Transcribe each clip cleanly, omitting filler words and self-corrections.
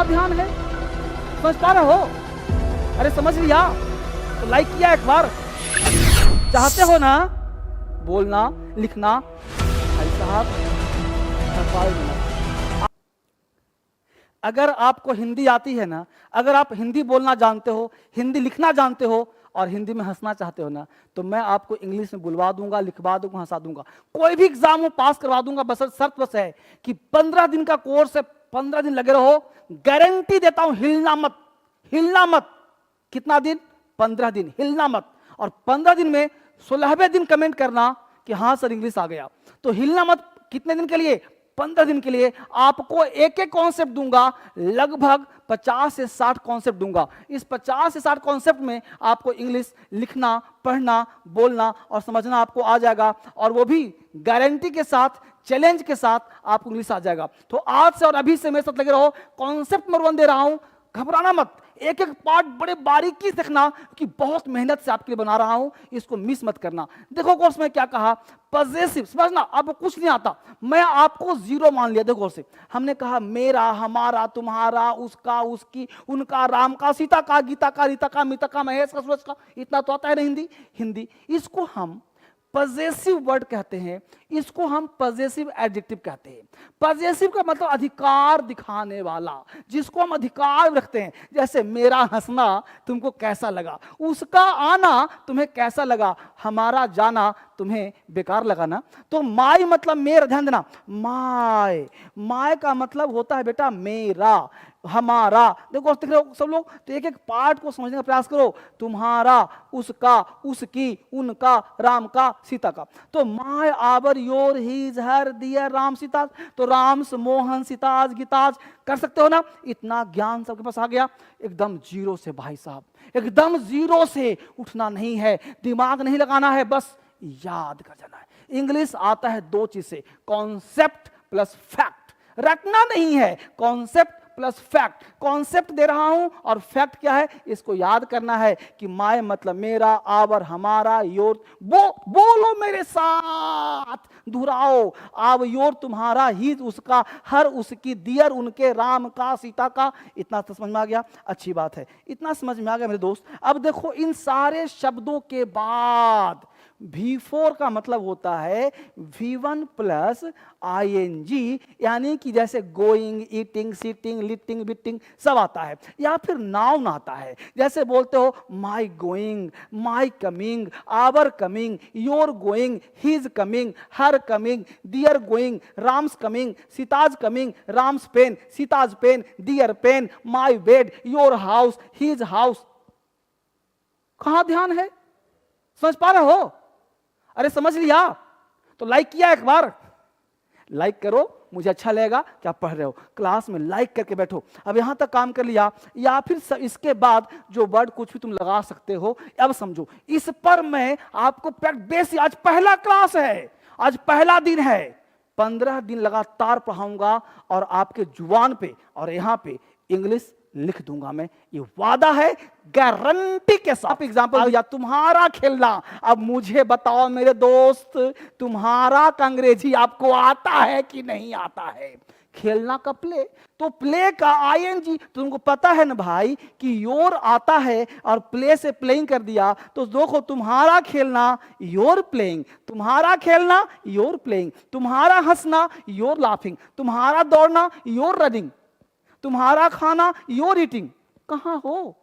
कहाँ ध्यान है? समझ पा रहे हो? अरे समझ लिया तो लाइक किया एक बार। चाहते हो ना बोलना लिखना? भाई साहब अगर आपको हिंदी आती है ना, अगर आप हिंदी बोलना जानते हो, हिंदी लिखना जानते हो और हिंदी में हंसना चाहते हो ना, तो मैं आपको इंग्लिश में बुलवा दूंगा, लिखवा दूंगा, हंसा दूंगा, कोई भी एग्जाम में पास करवा दूंगा। बस शर्त बस है कि 15 दिन का कोर्स है, 15 दिन लगे रहो, गारंटी देता हूं, हिलना मत, हिलना मत। कितना दिन? 15 दिन, हिलना मत। और 15 दिन में 16वें दिन कमेंट करना कि हाँ सर इंग्लिश आ गया। तो हिलना मत। कितने दिन के लिए? 15 दिन के लिए। आपको एक एक कॉन्सेप्ट दूंगा, लगभग 50 से 60 कॉन्सेप्ट दूंगा। इस 50 से 60 कॉन्सेप्ट में आपको इंग्लिश लिखना, पढ़ना, बोलना और समझना आपको आ जाएगा, और वो भी गारंटी के साथ, चैलेंज के साथ आपको इंग्लिश आ जाएगा। तो आज से और अभी से मेरे साथ लगे रहो। कॉन्सेप्ट नंबर 1 दे रहा हूं, घबराना मत, एक एक पार्ट बड़े बारीकी से देखना कि बहुत मेहनत से आपके लिए बना रहा हूं, इसको मिस मत करना। देखो कोर्स में क्या कहा, पॉजेसिव, समझना। आपको कुछ नहीं आता, मैं आपको जीरो मान लिया। देखो से हमने कहा मेरा, हमारा, तुम्हारा, उसका, उसकी, उनका, राम का, सीता का, गीता का, रीता का, मिता का, महेश का, सूरज का, इतना तो आता है ना हिंदी। हिंदी इसको हम पॉजेसिव वर्ड कहते हैं, इसको हम पॉजेसिव एडजेक्टिव कहते हैं। पॉजेसिव का मतलब अधिकार दिखाने वाला, जिसको हम अधिकार रखते हैं। जैसे मेरा हंसना तुमको कैसा लगा, उसका आना तुम्हें कैसा लगा, हमारा जाना तुम्हें बेकार लगा ना। तो माय मतलब मेरा, ध्यान देना, माय, माय का मतलब होता है बेटा मेरा, हमारा। देखो देख रहे हो सब लोग, तो एक एक पार्ट को समझने का प्रयास करो। तुम्हारा, उसका, उसकी, उनका, राम का, सीता का। तो माय, आवर, योर, हिज, हर, दियर, राम, सीता। तो राम्स, मोहन, सीताज, गीताज, कर सकते हो ना? इतना ज्ञान सबके पास आ गया। एकदम जीरो से भाई साहब, एकदम जीरो से उठना नहीं है, दिमाग नहीं लगाना है, बस याद कर जाना है। इंग्लिश आता है 2 चीज से, कॉन्सेप्ट प्लस फैक्ट। रटना नहीं है, कॉन्सेप्ट प्लस फैक्ट। कॉन्सेप्ट दे रहा हूं और फैक्ट क्या है इसको याद करना है कि माय मतलब मेरा, आवर हमारा, योर, बोलो मेरे साथ, दोहराओ, आव योर तुम्हारा, ही उसका, हर उसकी, दियर उनके, राम का, सीता का। इतना तो समझ में आ गया, अच्छी बात है, इतना समझ में आ गया मेरे दोस्त। अब देखो इन सारे शब्दों के बाद V4 का मतलब होता है V1 प्लस ING, यानी कि जैसे गोइंग, ईटिंग, सीटिंग, लिटिंग, बिटिंग सब आता है। या फिर नाउन आता है, जैसे बोलते हो my going, my coming, our coming, your going, his coming, her coming, their going, Ram's coming, Sita's coming, Ram's pen, Sita's pen, their pen, my bed, your house, his house. कहां ध्यान है? समझ पा रहे हो? अरे समझ लिया तो लाइक किया एक बार। लाइक करो, मुझे अच्छा लगेगा कि आप पढ़ रहे हो। क्लास में लाइक करके बैठो। अब यहां तक काम कर लिया, या फिर इसके बाद जो वर्ड कुछ भी तुम लगा सकते हो। अब समझो, इस पर मैं आपको बेसिक, आज पहला क्लास है, आज पहला दिन है, 15 दिन लगातार पढ़ाऊंगा और आपके जुबान पे और यहां पे इंग्लिश लिख दूंगा मैं, ये वादा है, गारंटी के साथ। एग्जांपल दिया, तुम्हारा खेलना। अब मुझे बताओ मेरे दोस्त, तुम्हारा का अंग्रेजी आपको आता है कि नहीं आता है? खेलना का प्ले, तो प्ले का ING तुमको पता है ना भाई कि योर आता है और प्ले से प्लेइंग कर दिया। तो देखो, तुम्हारा खेलना योर प्लेइंग, तुम्हारा खेलना योर प्लेइंग, तुम्हारा हंसना योर लाफिंग, तुम्हारा दौड़ना योर रनिंग, तुम्हारा खाना योर ईटिंग। कहां हो?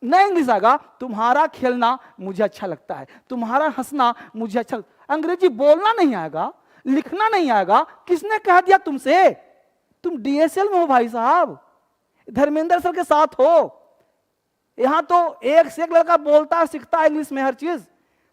नया इंग्लिश आएगा, तुम्हारा खेलना मुझे अच्छा लगता है, तुम्हारा हंसना मुझे अच्छा लगता है। अंग्रेजी बोलना नहीं आएगा, लिखना नहीं आएगा। किसने कह दिया तुमसे? तुम DSL में हो भाई साहब, धर्मेंद्र सर के साथ हो। यहां तो एक से एक लड़का बोलता सीखता है इंग्लिश में हर चीज।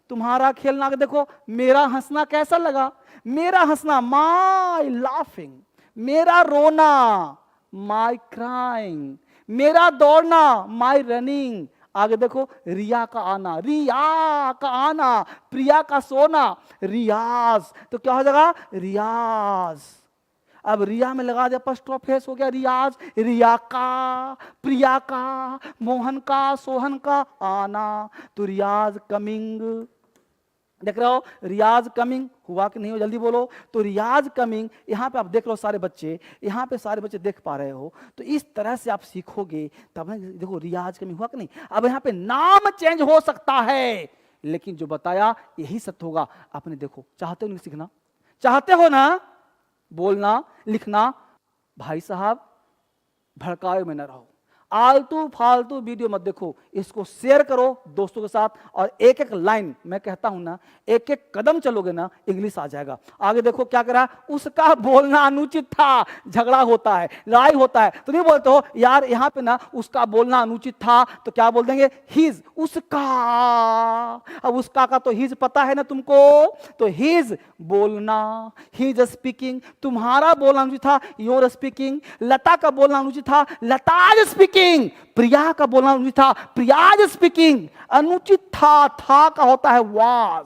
तुम्हारा खेलना, देखो मेरा हंसना कैसा लगा, मेरा हंसना माई लाफिंग, मेरा रोना माई क्राइंग, मेरा दौड़ना माई रनिंग। आगे देखो, रिया का आना, रिया का आना, प्रिया का सोना, रियाज। तो क्या हो जाएगा? रियाज। अब रिया में लगा दिया फर्स्ट हो गया रियाज, रिया का, प्रिया का, मोहन का, सोहन का आना, तो रियाज कमिंग। देख रहे हो रियाज कमिंग हुआ कि नहीं हो, जल्दी बोलो। तो रियाज कमिंग, यहाँ पे आप देख रहे हो सारे बच्चे, यहाँ पे सारे बच्चे देख पा रहे हो। तो इस तरह से आप सीखोगे तब देखो रियाज कमिंग हुआ कि नहीं। अब यहाँ पे नाम चेंज हो सकता है, लेकिन जो बताया यही सत्य होगा। आपने देखो, चाहते हो नहीं सीखना, चाहते हो ना बोलना लिखना, भाई साहब भड़काए में न रहो, आलतू फालतू वीडियो मत देखो, इसको शेयर करो दोस्तों के साथ, और एक एक लाइन मैं कहता हूं ना, एक एक कदम चलोगे ना इंग्लिश आ जाएगा। आगे देखो क्या करा, उसका बोलना अनुचित था, झगड़ा होता है, लड़ाई होता है, तो नहीं बोलते हो यार यहाँ पे ना उसका बोलना अनुचित था, तो क्या बोल देंगे हिज, उसका। अब उसका का तो हिज पता है ना तुमको, तो हिज बोलना, हिज स्पीकिंग, तुम्हारा बोलना अनुचित था, योर स्पीकिंग। लता का बोलना अनुचित था, लता स्पीकिंग। प्रिया का बोलना अनुचित था, प्रियाज स्पीकिंग। अनुचित था का होता है वाज,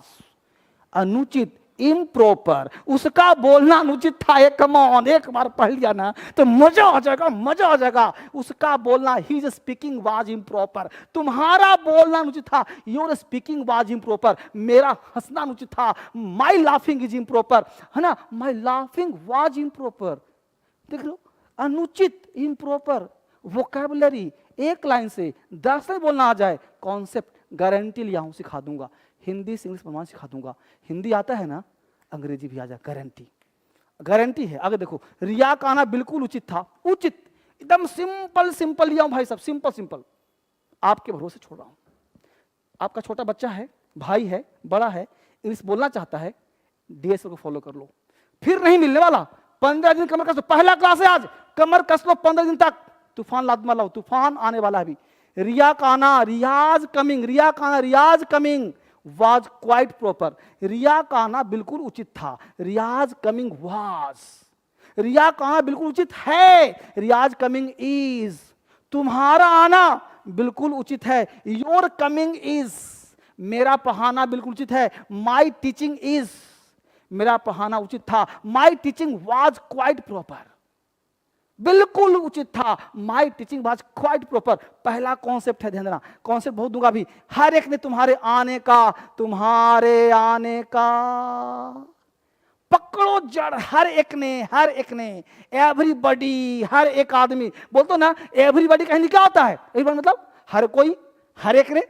अनुचित इम्प्रॉपर, उसका बोलना अनुचित था। एक कमॉन, एक बार पढ़ लिया ना तो मजा आ जाएगा, मजा आ जाएगा। उसका बोलना हिज स्पीकिंग वाज इम्प्रॉपर, तुम्हारा बोलना अनुचित था, योर स्पीकिंग वाज इम्प्रॉपर। मेरा हंसना अनुचित था, माई लाफिंग इज इम्प्रॉपर, है ना, माई लाफिंग वाज इम्प्रॉपर। देख लो, अनुचित इम्प्रॉपर वोकैबुलरी एक लाइन से 10 लाइन बोलना आ जाए, कॉन्सेप्ट गारंटी लिया हूं, सिखा दूंगा। हिंदी से इंग्लिश प्रमाण सिखा दूंगा। हिंदी आता है ना, अंग्रेजी भी आ जाए, गारंटी, गारंटी है। आगे देखो, रिया का आना बिल्कुल उचित था, उचित, एकदम सिंपल सिंपल लिया हूं भाई साहब, सिंपल सिंपल, आपके भरोसे छोड़ रहा हूं। आपका छोटा बच्चा है, भाई है, बड़ा है, इंग्लिश बोलना चाहता है, डीएसओ को फॉलो कर लो, फिर नहीं मिलने वाला। 15 दिन कमर कस लो, पहला क्लास है आज, कमर कस लो 15 दिन तक। तूफान लादमा लाओ, तूफान आने वाला है अभी। रिया का आना, रियाज कमिंग, रिया का आना, रियाज कमिंग वाज क्वाइट प्रॉपर। रिया का आना बिल्कुल उचित था, रियाज कमिंग वाज। रिया का आना बिल्कुल उचित है, रियाज कमिंग इज। तुम्हारा आना बिल्कुल उचित है, योर कमिंग इज। मेरा पढ़ाना बिल्कुल उचित है, माई टीचिंग इज। मेरा पढ़ाना उचित था, my teaching was quite proper, बिल्कुल उचित था, my teaching was quite proper. पहला कॉन्सेप्ट है, ध्यान देना, कॉन्सेप्ट बहुत दूंगा अभी। हर एक ने तुम्हारे आने का, तुम्हारे आने का पकड़ो जड़, हर एक ने, हर एक ने, एवरीबॉडी, हर एक आदमी। बोलते ना एवरीबॉडी का हिंदी क्या होता है, एवरीबॉडी मतलब हर कोई, हर एक ने,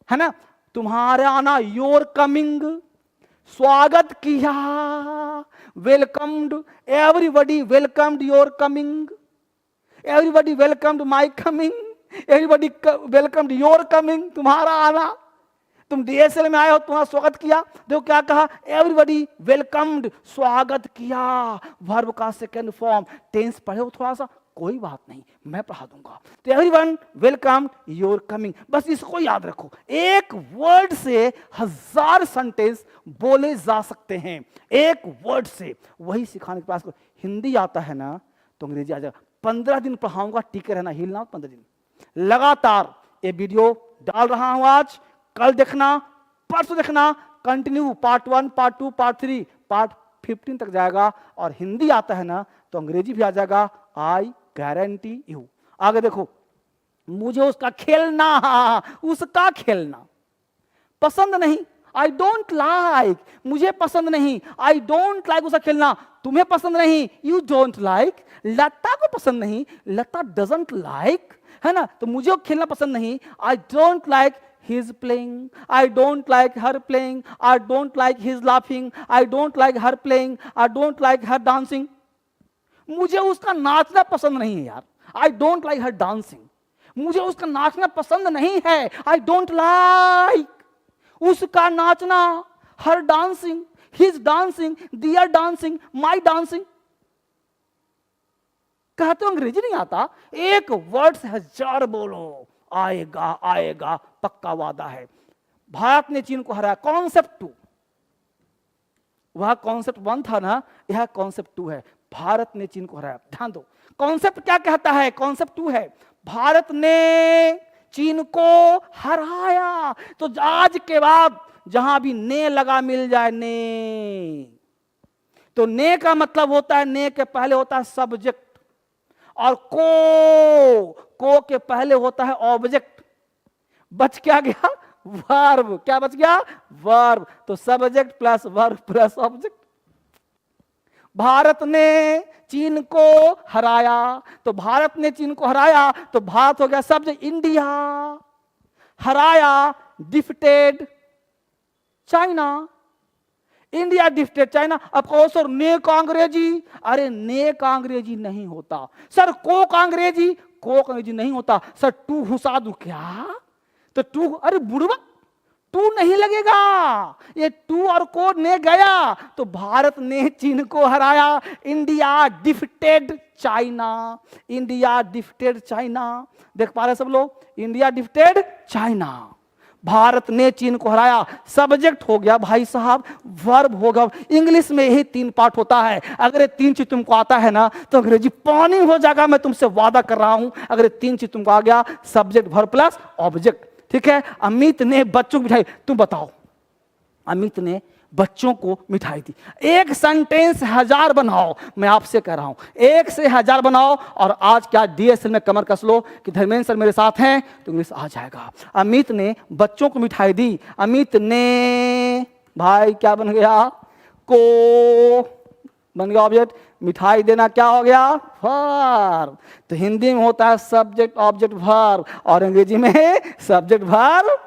है ना। तुम्हारा आना, योर कमिंग, स्वागत किया, welcomed, everybody welcomed your coming, everybody welcomed my coming, everybody welcomed your coming, तुम्हारा आना। तुम डीएसएल में आए हो, तुम्हारा स्वागत किया, देखो क्या कहा, एवरीबॉडी वेलकम्ड, स्वागत किया। वर्ब का सेकंड फॉर्म, टेंस पढ़े हो थोड़ा सा, कोई बात नहीं, मैं पढ़ा दूंगा। तो एवरीवन वेलकम योर कमिंग, बस इसको याद रखो। एक वर्ड से 1000 सेंटेंस बोले जा सकते हैं, एक वर्ड से, वही सिखाने के प्रयास करो। हिंदी आता है ना तो अंग्रेजी आ जाएगा। 15 दिन पढ़ाऊंगा, टिके रहना, हिलना 15 दिन लगातार। ये वीडियो डाल रहा हूं आज, कल देखना, परसों देखना, continue, part 1, part 2, part 3, part 15 तक जाएगा। और हिंदी आता है ना तो अंग्रेजी भी आ जाएगा, आई गारंटी यू। आगे देखो, मुझे उसका खेलना, उसका खेलना पसंद नहीं, आई डोंट लाइक, मुझे पसंद नहीं, आई डोंट लाइक उसका खेलना। तुम्हें पसंद नहीं, यू डोंट लाइक। लता को पसंद नहीं, लता डजंट लाइक, है ना, तो मुझे खेलना पसंद नहीं, I don't like his playing, I don't like her playing, I don't like his laughing, I don't like her playing, I don't like her dancing. मुझे उसका नाचना पसंद नहीं है यार, I don't like her dancing. मुझे उसका नाचना पसंद नहीं है, I don't like उसका नाचना, her dancing, his dancing, their dancing, my dancing. कहते हो अंग्रेजी नहीं आता, एक वर्ड से 1000 बोलो, आएगा आएगा, पक्का वादा है। भारत ने चीन को हराया, कॉन्सेप्ट 2। वह कॉन्सेप्ट 1 था ना, यह कॉन्सेप्ट 2 है। भारत ने चीन को हराया, ध्यान दो, कॉन्सेप्ट क्या कहता है, कॉन्सेप्ट 2 है, भारत ने चीन को हराया। तो आज के बाद जहां भी ने लगा मिल जाए, ने, तो ने का मतलब होता है, ने के पहले होता है सब्जेक्ट, और को के पहले होता है ऑब्जेक्ट। बच क्या गया, वर्ब, क्या बच गया? वर्ब। तो subject plus verb plus object. Bharat ने चीन को हराया, तो भारत ने चीन को हराया, तो भारत हो गया सब्जेक्ट। इंडिया हराया, defeated China. India defeated China. अब कहो सर नेक अंग्रेजी, अरे नेक अंग्रेजी नहीं होता सर। कोक अंग्रेजी, कोक अंग्रेजी नहीं होता सर। टू घुसा दूं क्या? तो टू, अरे बुढ़वा टू नहीं लगेगा, ये टू और को ने गया। तो भारत ने चीन को हराया, India defeated China. India defeated China. देख पा रहे सब लोग? इंडिया डिफिटेड चाइना, भारत ने चीन को हराया। सब्जेक्ट हो गया भाई साहब, वर्ब होगा। इंग्लिश में यही 3 पार्ट होता है। अगर ये 3 चीज तुमको आता है ना तो अंग्रेजी पानी हो जाएगा, मैं तुमसे वादा कर रहा हूं। अगर ये 3 चीज तुमको आ गया, सब्जेक्ट वर्ब प्लस ऑब्जेक्ट, ठीक है। अमित ने बच्चों को मिठाई, तुम बताओ, अमित ने बच्चों को मिठाई दी। एक सेंटेंस 1000 बनाओ, मैं आपसे कह रहा हूं 1 से 1000 बनाओ। और आज क्या डीएसएल में कमर कस लो कि धर्मेंद्र सर मेरे साथ हैं तो इंग्लिश आ जाएगा। अमित ने बच्चों को मिठाई दी। अमित ने, भाई क्या बन गया? को बन गया ऑब्जेक्ट। मिठाई देना क्या हो गया? वर्ब। तो हिंदी में होता है सब्जेक्ट ऑब्जेक्ट वर्ब, और अंग्रेजी में सब्जेक्ट वर्ब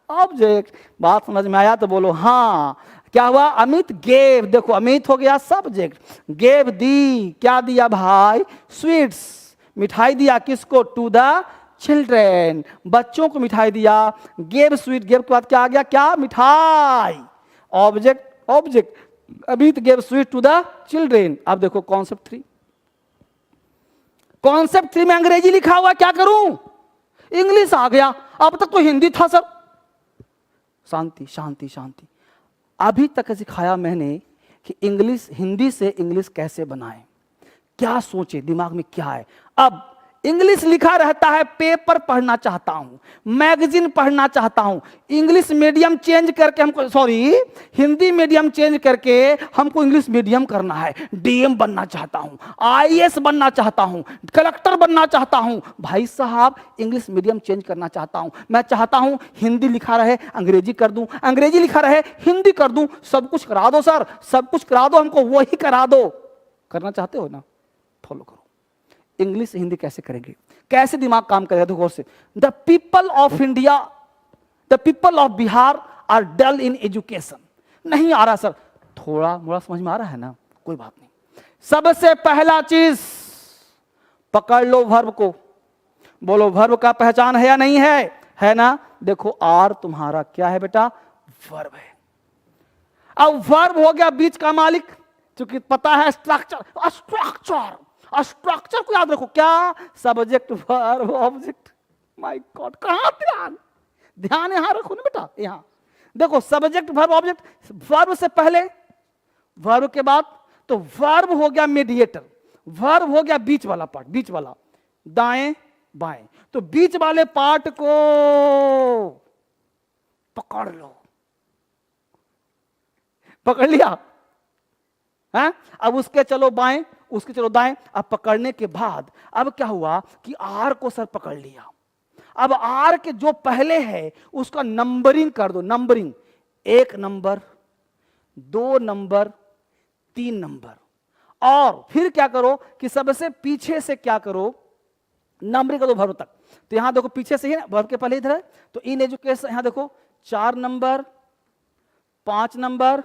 ऑब्जेक्ट। बात समझ में आया तो बोलो हाँ। क्या हुआ? अमित गेव, देखो अमित हो गया सब्जेक्ट, गेव दी, क्या दिया भाई? स्वीट्स, मिठाई दिया किसको? टू द चिल्ड्रेन, बच्चों को मिठाई दिया। गेव स्वीट, गेव के बाद क्या आ गया? क्या? मिठाई, object object. Amit gave sweet to the children. अब देखो कॉन्सेप्ट 3, कॉन्सेप्ट 3 में अंग्रेजी लिखा हुआ, क्या करूं? इंग्लिश आ गया। अब तक तो हिंदी था सर। शांति शांति शांति। अभी तक सिखाया मैंने कि इंग्लिश, हिंदी से इंग्लिश कैसे बनाएं, क्या सोचे, दिमाग में क्या है। अब इंग्लिश लिखा रहता है, पेपर पढ़ना चाहता हूं, मैगजीन पढ़ना चाहता हूं, इंग्लिश मीडियम चेंज करके हमको, सॉरी हिंदी मीडियम चेंज करके हमको इंग्लिश मीडियम करना है। डीएम बनना चाहता हूं, आईएएस बनना चाहता हूं, कलेक्टर बनना चाहता हूं। भाई साहब इंग्लिश मीडियम चेंज करना चाहता हूं। मैं चाहता हूं हिंदी लिखा रहे अंग्रेजी कर दूं, अंग्रेजी लिखा रहे हिंदी कर दूं। सब कुछ करा दो सर, सब कुछ करा दो, हमको वही करा दो। करना चाहते हो ना? फॉलो करो। इंग्लिश हिंदी कैसे करेंगे, कैसे दिमाग काम करेगा? देखो गौर से। The people of India, the people of Bihar are dull in education. नहीं आ रहा सर, थोड़ा मोड़ा समझ में आ रहा है ना? कोई बात नहीं। सबसे पहला चीज पकड़ लो वर्ब को। बोलो वर्ब का पहचान है या नहीं है? है ना? देखो आर तुम्हारा क्या है बेटा? वर्ब है। अब वर्ब हो गया बीच का मालिक, क्योंकि पता है स्ट्रक्चर, स्ट्रक्चर, स्ट्रक्चर को याद रखो। क्या? Subject verb object. My God, कहां ध्यान? ध्यान यहां रखो ना बेटा, यहां देखो। सब्जेक्ट वर्ब ऑब्जेक्ट, वर्ब से पहले, वर्ब के बाद। तो वर्ब हो गया मीडिएटर, वर्ब हो गया बीच वाला पार्ट, बीच वाला, दाएं बाएं। तो बीच वाले पार्ट को पकड़ लो। पकड़ लिया है? अब उसके चलो बाएं, उसके चलो दाएं। अब पकड़ने के बाद अब क्या हुआ कि आर को सर पकड़ लिया। अब आर के जो पहले है उसका नंबरिंग कर दो। Numbering, 1 number, 2 number, 3 number. और फिर क्या करो कि सबसे पीछे से क्या करो? नंबरिंग कर दो वर्ब तक। तो यहां देखो पीछे से ही वर्ब के पहले इधर है। तो इन एजुकेशन यहां देखो 4 नंबर, 5 नंबर,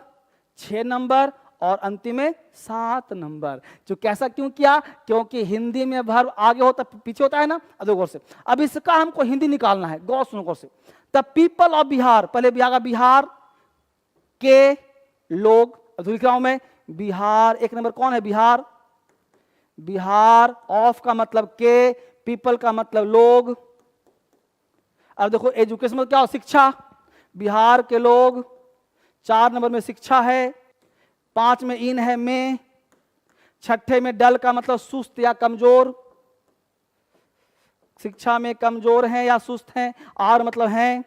6 नंबर और अंतिम में 7 नंबर। जो कैसा क्यों किया? क्योंकि हिंदी में वर्ब आगे होता पीछे होता है ना। अब गौर से, अब इसका हमको हिंदी निकालना है। गौर सुनो गौर से। द पीपल ऑफ बिहार, पहले बिहार के लोग, लिख रहा हूं मैं बिहार। 1 नंबर कौन है? बिहार। बिहार ऑफ का मतलब के, पीपल का मतलब लोग। अब देखो एजुकेशन में क्या हो? शिक्षा। बिहार के लोग, 4 नंबर में शिक्षा है, 5 में इन है में, 6ठे में डल का मतलब सुस्त या कमजोर। शिक्षा में कमजोर हैं या सुस्त हैं। आर मतलब हैं,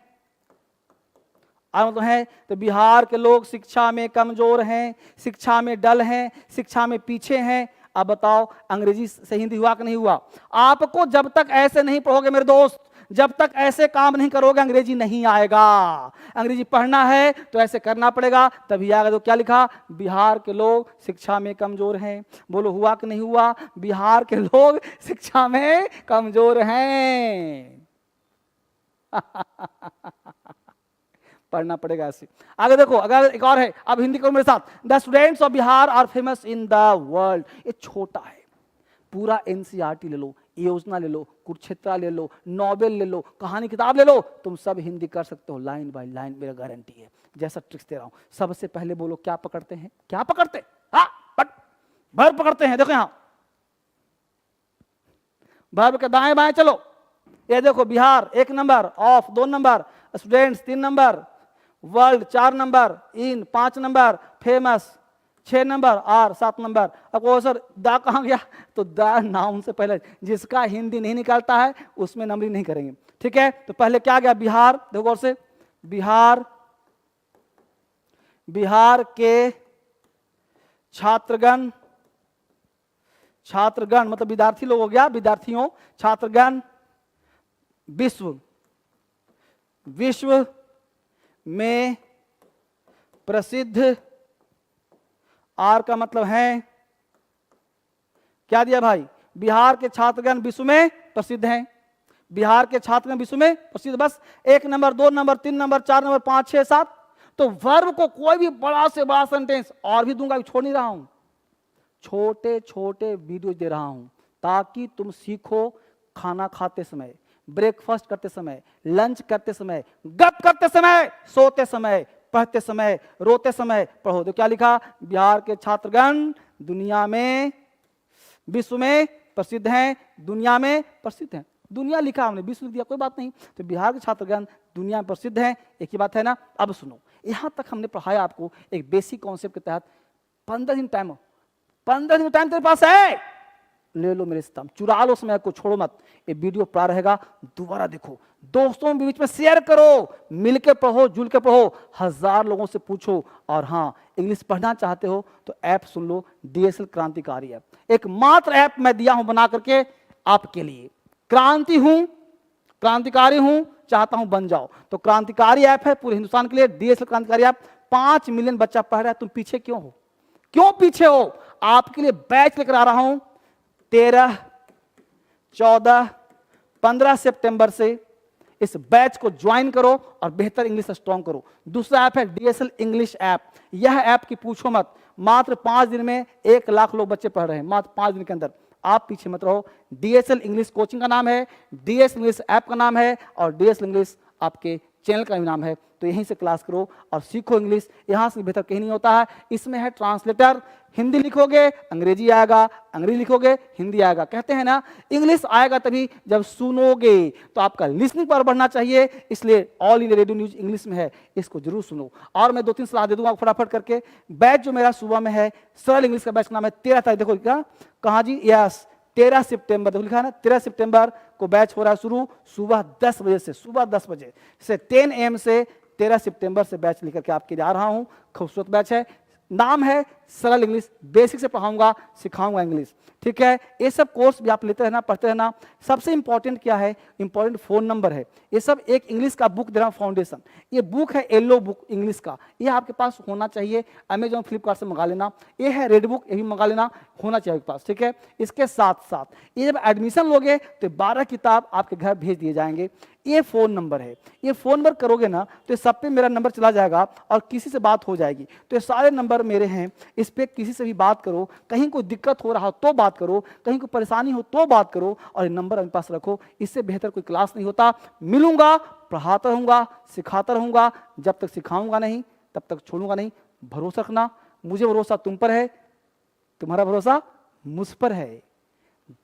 आर मतलब है। तो बिहार के लोग शिक्षा में कमजोर हैं, शिक्षा में डल हैं, शिक्षा में पीछे हैं। अब बताओ अंग्रेजी से हिंदी हुआ कि नहीं हुआ? आपको जब तक ऐसे नहीं पढ़ोगे मेरे दोस्त, जब तक ऐसे काम नहीं करोगे अंग्रेजी नहीं आएगा। अंग्रेजी पढ़ना है तो ऐसे करना पड़ेगा, तभी आएगा। तो क्या लिखा, बिहार के लोग शिक्षा में कमजोर हैं। बोलो हुआ कि नहीं हुआ, बिहार के लोग शिक्षा में कमजोर हैं। पढ़ना पड़ेगा ऐसे। आगे देखो, अगर एक और है, अब हिंदी करो मेरे साथ। The students of Bihar are famous in the world. ये छोटा है, पूरा एनसीईआरटी ले लो, योजना ले लो, कुरुक्षेत्र ले लो, नोबेल ले लो, कहानी किताब ले लो, तुम सब हिंदी कर सकते हो लाइन बाय लाइन, मेरा गारंटी है। जैसा ट्रिक्स दे रहा हूं, सबसे पहले बोलो क्या पकड़ते हैं, क्या पकड़ते हैं, हाँ वर्ब पकड़ते हैं। देखो यहां वर्ब के दाएं बाएं चलो। ये देखो, Bihar 1 number, of 2 number, students 3 number, world 4 number, in 5 number, famous 6 number, are 7 number. अब वो सर दा कहाँ गया, तो दा नाउन से पहले, जिसका हिंदी नहीं निकालता है उसमें नंबरिंग नहीं करेंगे, ठीक है। तो पहले क्या गया, बिहार, देखो गौर से, बिहार, बिहार के छात्रगण, छात्रगण मतलब विद्यार्थी लोग हो गया, विद्यार्थियों, छात्रगण विश्व, विश्व में प्रसिद्ध, आर का मतलब है क्या दिया भाई, बिहार के छात्रगण विश्व में प्रसिद्ध हैं। बिहार के छात्रगण विश्व में प्रसिद्ध, बस 1 नंबर, 2 नंबर, 3 नंबर, 4 नंबर, 5, 6, 7। तो वर्ब को कोई भी बड़ा से बड़ा सेंटेंस और भी दूंगा, छोड़ नहीं रहा हूं, छोटे छोटे वीडियो दे रहा हूं ताकि तुम सीखो। खाना खाते समय, ब्रेकफास्ट करते समय, लंच करते समय, गप करते समय, सोते समय, पढ़ते समय, रोते समय पढ़ो। तो क्या लिखा, बिहार के छात्रगण दुनिया में, विश्व में प्रसिद्ध हैं, दुनिया में प्रसिद्ध हैं। दुनिया लिखा हमने, विश्व लिख दिया, कोई बात नहीं। तो बिहार के छात्रगण दुनिया में प्रसिद्ध हैं, एक ही बात है ना। अब सुनो, यहां तक हमने पढ़ाया आपको एक बेसिक कॉन्सेप्ट के तहत। 15 दिन टाइम, 15 दिन टाइम तेरे पास है, ले लो मेरे साथ, चुरा लो समय को, छोड़ो मत। ये वीडियो पड़ा रहेगा, दोबारा देखो, दोस्तों के बीच में शेयर करो, मिलके पढ़ो, जुल के पढ़ो, 1000 लोगों से पूछो। और हाँ, इंग्लिश पढ़ना चाहते हो तो ऐप सुन लो, डीएसएल क्रांतिकारी ऐप, एकमात्र ऐप मैं दिया हूं बना करके आपके लिए। क्रांति हूं, क्रांतिकारी हूं, चाहता हूं बन जाओ। तो क्रांतिकारी ऐप है पूरे हिंदुस्तान के लिए, डीएसएल क्रांतिकारी ऐप। 5 मिलियन बच्चा पढ़ रहा है, तुम पीछे क्यों हो, क्यों पीछे हो। आपके लिए बैच लेकर आ रहा हूं 13, 14, 15 सितंबर से। इस बैच को ज्वाइन करो और बेहतर इंग्लिश स्ट्रॉन्ग करो। दूसरा ऐप है डीएसएल इंग्लिश ऐप। यह ऐप की पूछो मत, मात्र 5 दिन में 1 लाख लोग बच्चे पढ़ रहे हैं, मात्र 5 दिन के अंदर। आप पीछे मत रहो। डीएसएल इंग्लिश कोचिंग का नाम है, डीएसएल इंग्लिश ऐप का नाम है, और डीएसएल इंग्लिश आपके चैनल का भी नाम है। तो यहीं से क्लास करो और सीखो इंग्लिश, यहां से बेहतर कहीं नहीं होता है। इसमें है ट्रांसलेटर, हिंदी लिखोगे अंग्रेजी आएगा, अंग्रेजी लिखोगे हिंदी आएगा। कहते हैं ना, इंग्लिश आएगा तभी जब सुनोगे। तो आपका लिसनिंग पर बढ़ना चाहिए, इसलिए all India radio news English में है, इसको जरूर सुनो। और मैं 2-3 सलाह दे दूंगा फटाफट करके। बैच जो मेरा सुबह में है, सरल इंग्लिश का बैच का नाम है 13 तारीख, देखो क्या कहाँ जी, यस 13 सितंबर, देखो लिखा है ना, 13 सितंबर को बैच हो रहा है शुरू, सुबह 10 बजे से, सुबह 10 बजे से 10 AM से 13 सितंबर से बैच लेकर के आपके जा रहा हूं। खूबसूरत बैच है, नाम है सरल इंग्लिश, बेसिक से पढ़ाऊंगा, सिखाऊंगा इंग्लिश, ठीक है। ये सब कोर्स भी आप लेते रहना, पढ़ते रहना। सबसे इंपॉर्टेंट क्या है, इंपॉर्टेंट फोन नंबर है। ये सब एक इंग्लिश का बुक दे रहा हूं, फाउंडेशन। ये बुक है येलो बुक इंग्लिश का, ये आपके पास होना चाहिए। अमेजॉन फ्लिपकार्ट से मंगा लेना। ये है रेड बुक, ये भी मंगा लेना, होना चाहिए आपके पास, ठीक है। इसके साथ साथ ये जब एडमिशन लोगे तो 12 किताब आपके घर भेज दिए जाएंगे। ये फोन नंबर है, ये फोन नंबर करोगे ना तो ये सब पे मेरा नंबर चला जाएगा और किसी से बात हो जाएगी। तो ये सारे नंबर मेरे हैं, इस पे किसी से भी बात करो। कहीं कोई दिक्कत हो रहा हो तो बात करो, कहीं कोई परेशानी हो तो बात करो, और ये नंबर अपने पास रखो। इससे बेहतर कोई क्लास नहीं होता। मिलूंगा, पढ़ाता रहूंगा, सिखाता रहूंगा, जब तक सिखाऊंगा नहीं तब तक छोड़ूंगा नहीं। भरोसा रखना, मुझे भरोसा तुम पर है, तुम्हारा भरोसा मुझ पर है।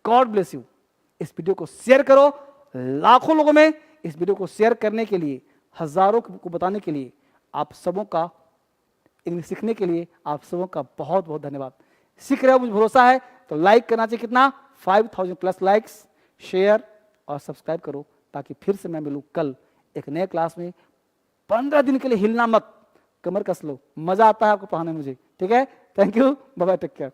God bless you. इस वीडियो को शेयर करो लाखों लोगों में। इस वीडियो को शेयर करने के लिए, हजारों को बताने के लिए, आप सबों का, इंग्लिश सीखने के लिए आप सबों का बहुत बहुत धन्यवाद। सीख रहे हो, मुझे भरोसा है। तो लाइक करना चाहिए, कितना 5000+ लाइक्स, शेयर और सब्सक्राइब करो, ताकि फिर से मैं मिलूं कल एक नए क्लास में। 15 दिन के लिए हिलना मत, कमर कस लो, मजा आता है आपको पढ़ाने में मुझे, ठीक है। Thank you, bye bye, take care.